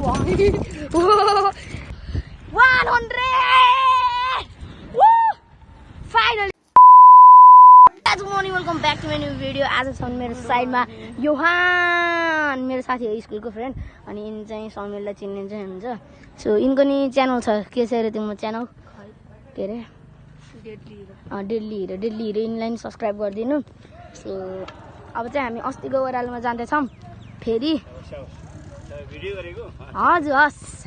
Finally good morning welcome back to my new video. आज छन् मेरो साइडमा योहान, मेरो साथी हो स्कुलको फ्रेन्ड, अनि यिनी चाहिँ समीरलाई चिन्ने चाहिँ हुन्छ। सो यिनको नि च्यानल छ, के छ अरे त्यो च्यानल के अरे डेली हिरो, यिनलाई नि सब्सक्राइब गरिदिनु। सो अब चाहिँ हामी अस्तिको ओह्रालोमा जाँदैछौँ फेरि। हजुर हस्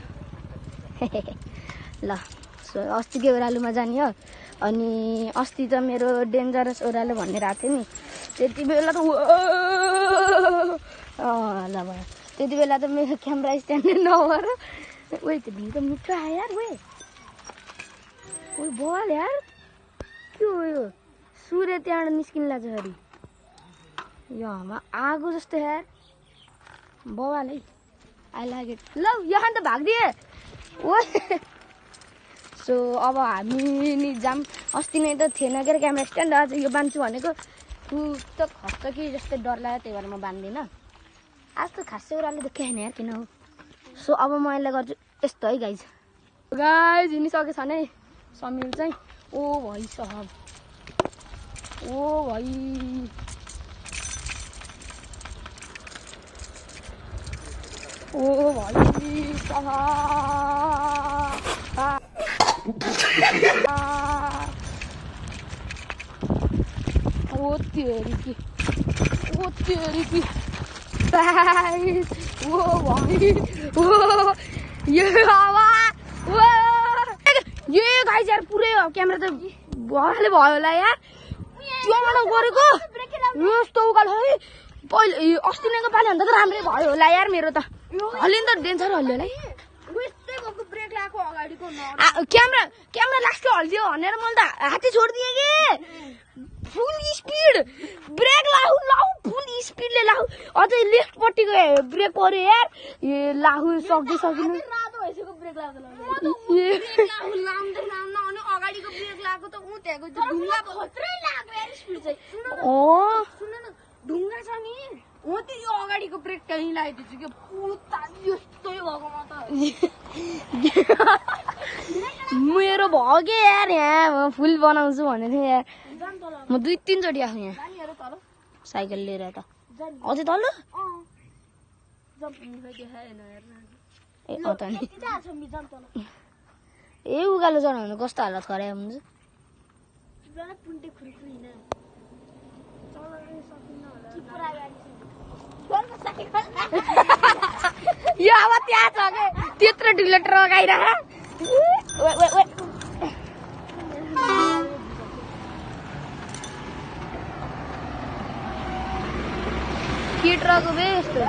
ल। सो अस्तिको ओह्रालोमा जाने हो। अनि अस्ति त मेरो डेन्जरस ओह्रालो भनेर आएको थियो नि, त्यति बेला त ल भयो। त्यति बेला त मेरो क्यामेरा स्ट्यान्ड नभएर उयो त भिड त मिठो आयो यार। उयो बल यार, के हो यो? सूर्य त्यहाँबाट निस्किन लाग्छ फेरि, यो हामा आगो जस्तो यार बवाल है। I like it. ल यहाँ त भागिदिए ओ। सो अब हामी नि जाम। अस्ति नै त थिएन के अरे क्यामेरा स्ट्यान्ड, आज यो बान्छु भनेको तु त खस्छ कि जस्तै डर लाग्यो, त्यही भएर म बान्दिनँ। आज त खासै ओह्रालो देखेन यार, किन हो। सो अब म यसलाई गर्छु यस्तो है गाइज। हिँडिसकेछ नै समीर चाहिँ। ओ भाइ साहब, ओ भाइ ओ भाइ ओ तेरी की ओ भाइ ओ ये हवा ओ ये गाइस यार, पुरै क्यामेरा त भले भयो होला यार। त्योबाट गरेको यस्तो उकाल है। पहिले अस्ति नैको पालि भन्दा त राम्रै भयो होला यार मेरो त। अलि त डेन्जर हल्यो होला है। ब्रेक लगाएको अगाडिको क्यामेरा लास्टको हल्दियो भनेर मैले त हातै छोडिदिएँ कि। फुल स्पिड ब्रेक लाउ फुल स्पिडले लाउ। अझै लेफ्टपट्टिको ब्रेक पर्यो यार। लाहु सकिनु अगाडिको ब्रेक लगाएको त ऊ त्यहाँको ढुङ्गा खत्रै लाग्यो यार। स्पिड चाहिँ ढुङ्गा छ नि, हो त्यो यो अगाडिको ब्रेक कहीँ लगाइदिन्छु कि पुता यस्तै भएको म त। मेरो भयो कि यार, यहाँ फुल बनाउँछु भनेको थिएँ यार। म 2-3 चोटि आएको यहाँ साइकल लिएर। त अझै तल ए उकालो चढाउनु कस्तो हालत खराब हुन्छ। यो अब त्यहाँ छ कि त्यत्रो ढिलो ट्रक आइरह। के ट्रक हो बे यस्तो?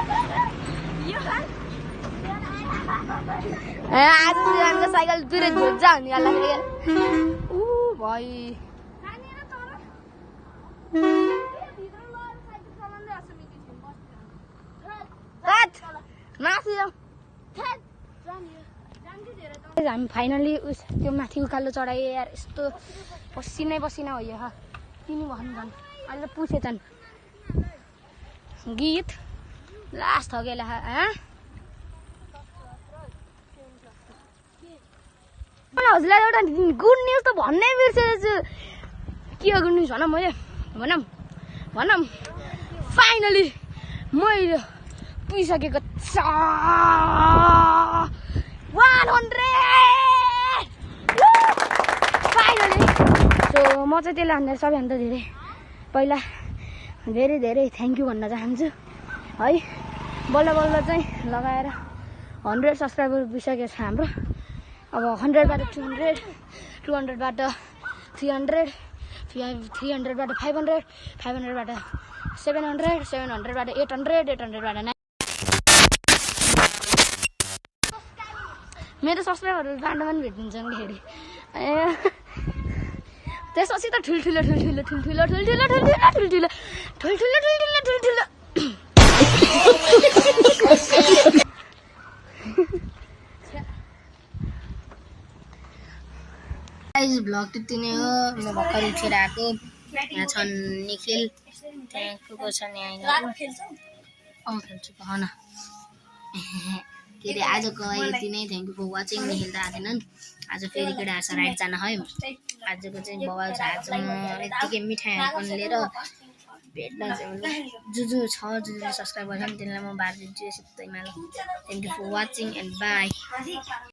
आज सिवानको साइकल दुरै झोज्जा हुने वाला ऊ भाइ। हामी फाइनली त्यो माथि उकालो चढायो यार। यस्तो पसिनै पसिना हो यो। तिमी भन्नु झन् अहिले त पुछेछन् गीत लास्ट थगेला। हजुरलाई एउटा गुड न्युज त भन्नै बिर्सेछु। के हो गुड न्युज भनौँ फाइनली मैले पुगिसकेको छ 100 फाइनली। सो म चाहिँ त्यसलाई भन्दा सबैभन्दा धेरै पहिला धेरै थ्याङ्क यू भन्न चाहन्छु है। बल्ल चाहिँ लगाएर 100 सब्सक्राइबर पुगिसकेको छ हाम्रो। अब 100बाट 200, 200बाट 300, 300बाट 500, 500बाट 700, 700बाट 800, 800बाट 900। मेरो सब्सक्राइबरहरू बाटोमा पनि भेटिन्छ नि फेरि। त्यसपछि त ठुल्ठुलो गाइस भ्लग त्यति नै हो। म भर्खर उठेर आएको। यहाँ छन् निखिल, त्यहाँ को छ नि आइन। खेल्छु भन के अरे आजको यति नै thank you for watching Nikhil त आएनन् आज फेरि केटाहरूसँग राइड जान है आजको चाहिँ बवाल छ आज म यतिकै मिठाईहरू पनि लिएर भेट्न जुजु सब्सक्राइब गर्छ नि तिनीलाई म बार दिन्छु सिधैमा ल thank you for watching and by